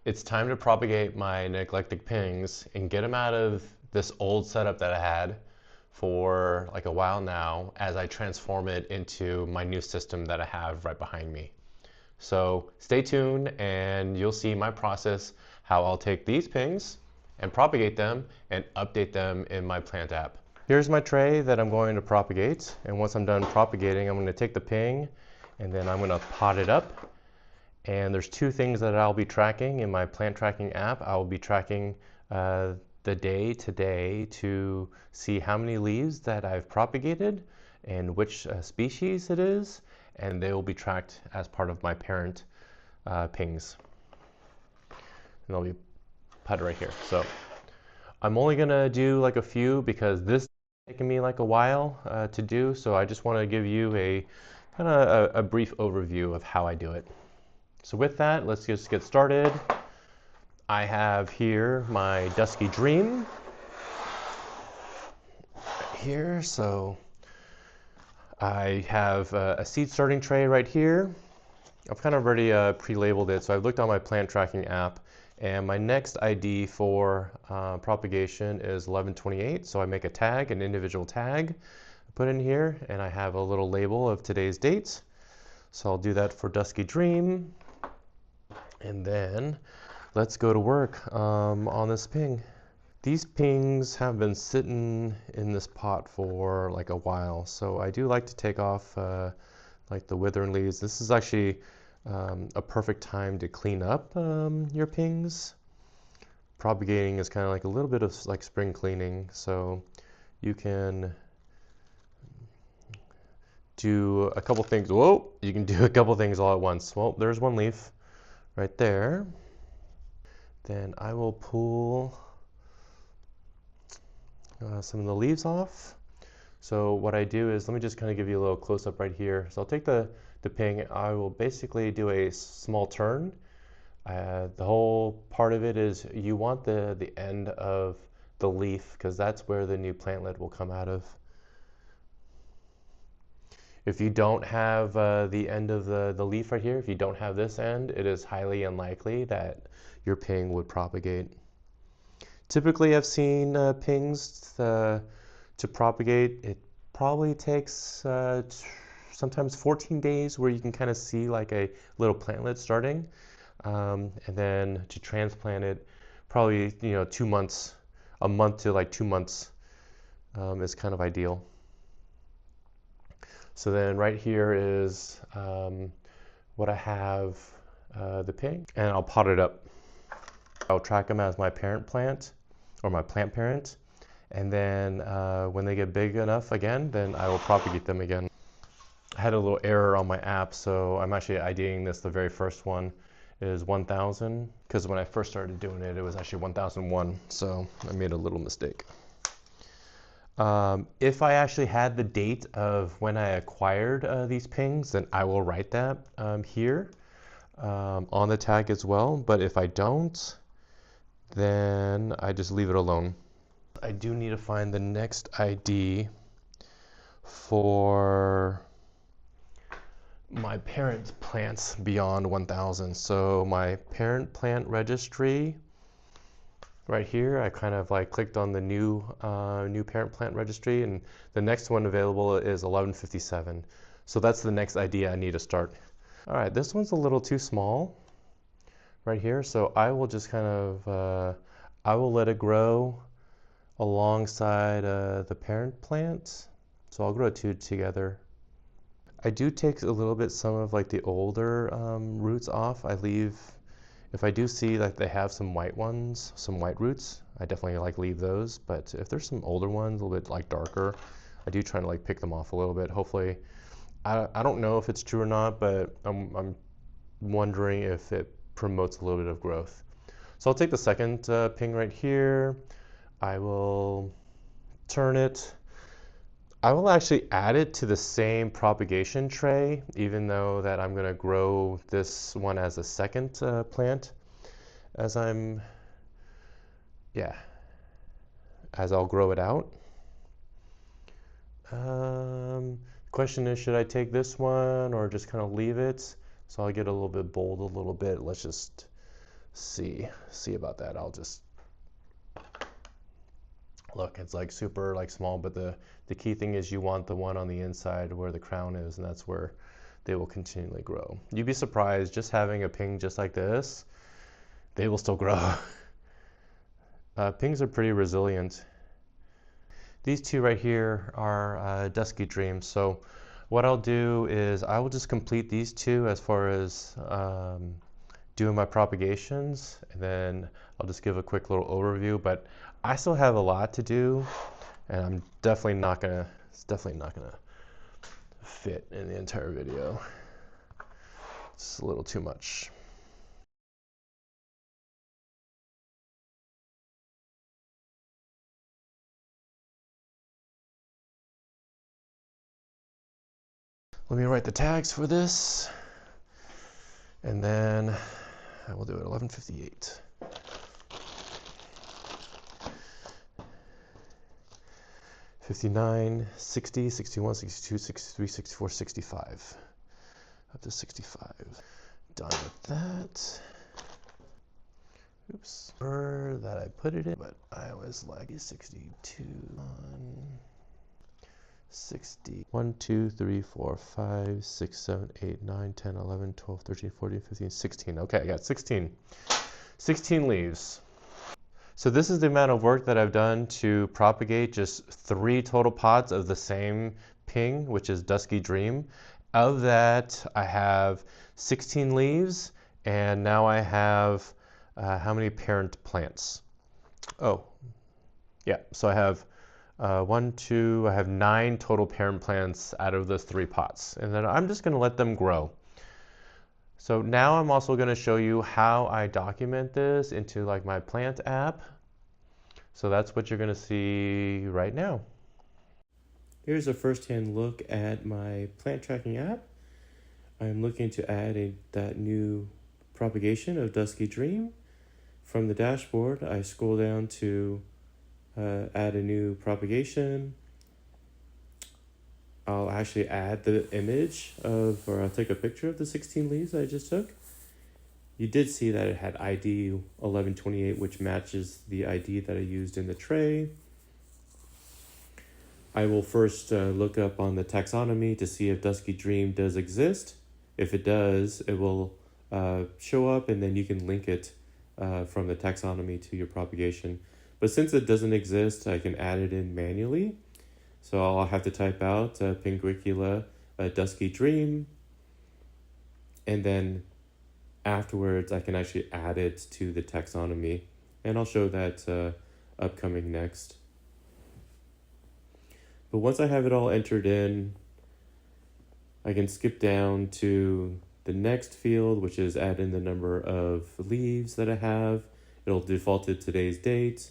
It's time to propagate my neglected pings and get them out of this old setup that I had for like a while now as I transform it into my new system that I have right behind me. So stay tuned and you'll see my process, how I'll take these pings and propagate them and update them in my plant app. Here's my tray that I'm going to propagate, and once I'm done propagating, I'm going to take the ping and then I'm going to pot it up. And there's two things that I'll be tracking in my plant tracking app. I'll be tracking the day today to see how many leaves that I've propagated and which species it is, and they will be tracked as part of my parent pings. And they'll be put right here. So I'm only gonna do like a few because this is taking me like a while to do. So I just want to give you a kind of a brief overview of how I do it. So with that, let's just get started. I have here my Dusky Dream right here. So I have a seed starting tray right here. I've kind of already pre-labeled it. So I've looked on my plant tracking app, and my next ID for propagation is 1128. So I make a tag, an individual tag, put in here, and I have a little label of today's date. So I'll do that for Dusky Dream. And then let's go to work on this ping. These pings have been sitting in this pot for like a while, so I do like to take off like the withering leaves. This is actually a perfect time to clean up your pings. Propagating is kind of like a little bit of like spring cleaning, so you can do a couple things. Whoa, you can do a couple things all at once. Well, there's one leaf right there. Then I will pull some of the leaves off. So what I do is, let me just kind of give you a little close-up right here. So I'll take the ping, I will basically do a small turn. The whole part of it is you want the end of the leaf because that's where the new plantlet will come out of. If you don't have the end of the leaf right here, if you don't have this end, it is highly unlikely that your ping would propagate. Typically, I've seen pings to propagate. It probably takes sometimes 14 days where you can kind of see like a little plantlet starting. And then to transplant it, probably 2 months, a month to like 2 months is kind of ideal. So then right here is what I have the ping, and I'll pot it up. I'll track them as my parent plant or my plant parent, and then when they get big enough again, then I will propagate them again. I had a little error on my app, so I'm actually IDing this. The very first one is 1000 because when I first started doing it, it was actually 1001, so I made a little mistake. If I actually had the date of when I acquired these pings, then I will write that here on the tag as well. But if I don't, then I just leave it alone. I do need to find the next ID for my parent plants beyond 1000. So my parent plant registry right here, I kind of like clicked on the new parent plant registry, and the next one available is 1157. So that's the next ID I need to start. All right, this one's a little too small right here, so I will just kind of I will let it grow alongside the parent plant. So I'll grow two together. I do take a little bit some of like the older roots off. I leave, if I do see that they have some white ones, some white roots, I definitely like leave those. But if there's some older ones, a little bit like darker, I do try to like pick them off a little bit. Hopefully, I don't know if it's true or not, but I'm wondering if it promotes a little bit of growth. So I'll take the second ping right here. I will turn it. I will actually add it to the same propagation tray, even though that I'm going to grow this one as a second plant as as I'll grow it out. Question is, should I take this one or just kind of leave it? So I'll get a little bit bold a little bit. Let's just see about that. I'll just look, it's like super like small, but the key thing is you want the one on the inside where the crown is, and that's where they will continually grow. You'd be surprised, just having a ping just like this, they will still grow. Pings are pretty resilient. These two right here are Dusky Dreams. So what I'll do is I will just complete these two as far as doing my propagations, and then I'll just give a quick little overview. But I still have a lot to do, and I'm definitely not gonna, it's definitely not gonna fit in the entire video. It's a little too much. Let me write the tags for this, and then I will do it 11:58. 59, 60, 61, 62, 63, 64, 65. Up to 65. Done with that. Oops. That I put it in, but I was like 62 on 60. 1, 2, 3, 4, 5, 6, 7, 8, 9, 10, 11, 12, 13, 14, 15, 16. Okay, I got 16. 16 leaves. So this is the amount of work that I've done to propagate just 3 total pots of the same ping, which is Dusky Dream. Of that, I have 16 leaves, and now I have how many parent plants? Oh, yeah, so I have 1, 2, I have 9 total parent plants out of those 3 pots, and then I'm just gonna let them grow. So now I'm also going to show you how I document this into like my plant app. So that's what you're going to see right now. Here's a first-hand look at my plant tracking app. I'm looking to add that new propagation of Dusky Dream. From the dashboard, I scroll down to add a new propagation. I'll actually add the image of, or I'll take a picture of the 16 leaves I just took. You did see that it had ID 1128, which matches the ID that I used in the tray. I will first look up on the taxonomy to see if Dusky Dream does exist. If it does, it will show up, and then you can link it from the taxonomy to your propagation. But since it doesn't exist, I can add it in manually. So I'll have to type out Pinguicula, Dusky Dream, and then afterwards I can actually add it to the taxonomy, and I'll show that upcoming next. But once I have it all entered in, I can skip down to the next field, which is add in the number of leaves that I have. It'll default to today's date,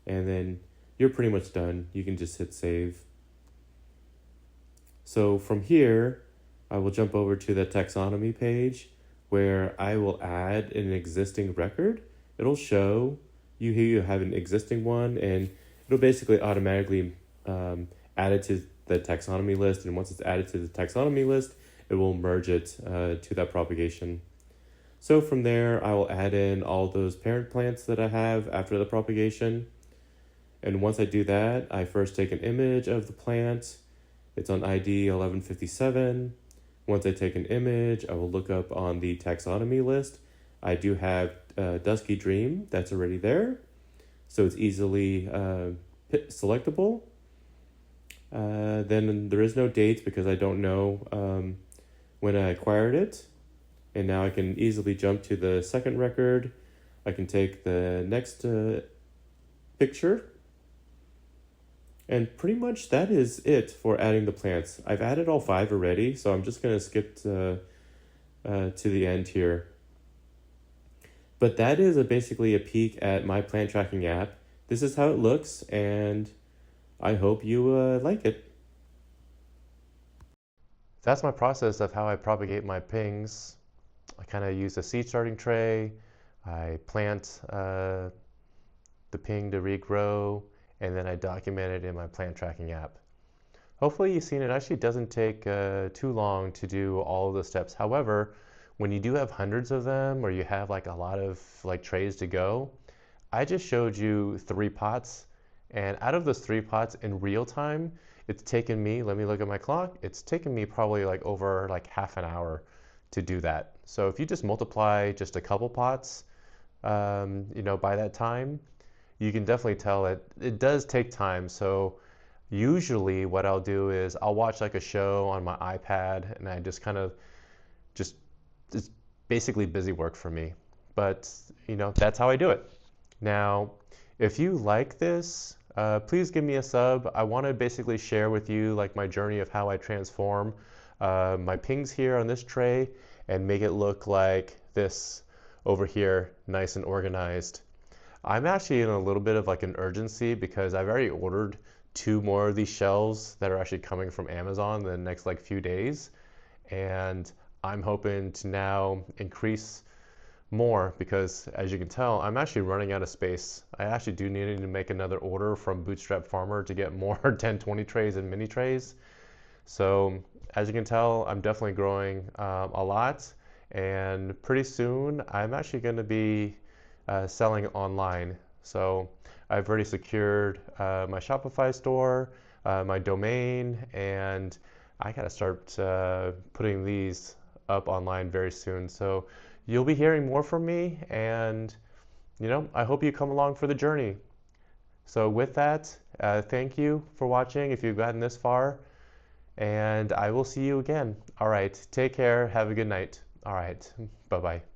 and then you're pretty much done. You can just hit save. So from here, I will jump over to the taxonomy page where I will add an existing record. It'll show you here you have an existing one, and it'll basically automatically add it to the taxonomy list. And once it's added to the taxonomy list, it will merge it to that propagation. So from there, I will add in all those parent plants that I have after the propagation. And once I do that, I first take an image of the plant. It's on ID 1157. Once I take an image, I will look up on the taxonomy list. I do have Dusky Dream that's already there, so it's easily selectable. Then there is no date because I don't know when I acquired it. And now I can easily jump to the second record. I can take the next picture. And pretty much that is it for adding the plants. I've added all 5 already, so I'm just going to skip to the end here. But that is basically a peek at my plant tracking app. This is how it looks, and I hope you like it. That's my process of how I propagate my pings. I kind of use a seed starting tray. I plant the ping to regrow, and then I document it in my plant tracking app. Hopefully you've seen it actually doesn't take too long to do all of the steps. However, when you do have hundreds of them or you have like a lot of like trays to go, I just showed you 3 pots, and out of those 3 pots in real time, it's taken me, let me look at my clock, it's taken me probably like over like half an hour to do that. So if you just multiply just a couple pots, by that time, you can definitely tell it does take time. So usually what I'll do is I'll watch like a show on my iPad and I just kind of just, it's basically busy work for me. But, that's how I do it. Now, if you like this, please give me a sub. I want to basically share with you like my journey of how I transform my pings here on this tray and make it look like this over here, nice and organized. I'm actually in a little bit of like an urgency because I've already ordered 2 more of these shelves that are actually coming from Amazon in the next like few days. And I'm hoping to now increase more because, as you can tell, I'm actually running out of space. I actually do need to make another order from Bootstrap Farmer to get more 1020 trays and mini trays. So as you can tell, I'm definitely growing a lot, and pretty soon I'm actually going to be selling online. So I've already secured my Shopify store, my domain, and I got to start putting these up online very soon. So you'll be hearing more from me, and I hope you come along for the journey. So with that, thank you for watching if you've gotten this far, and I will see you again. All right, take care, have a good night. All right, bye-bye.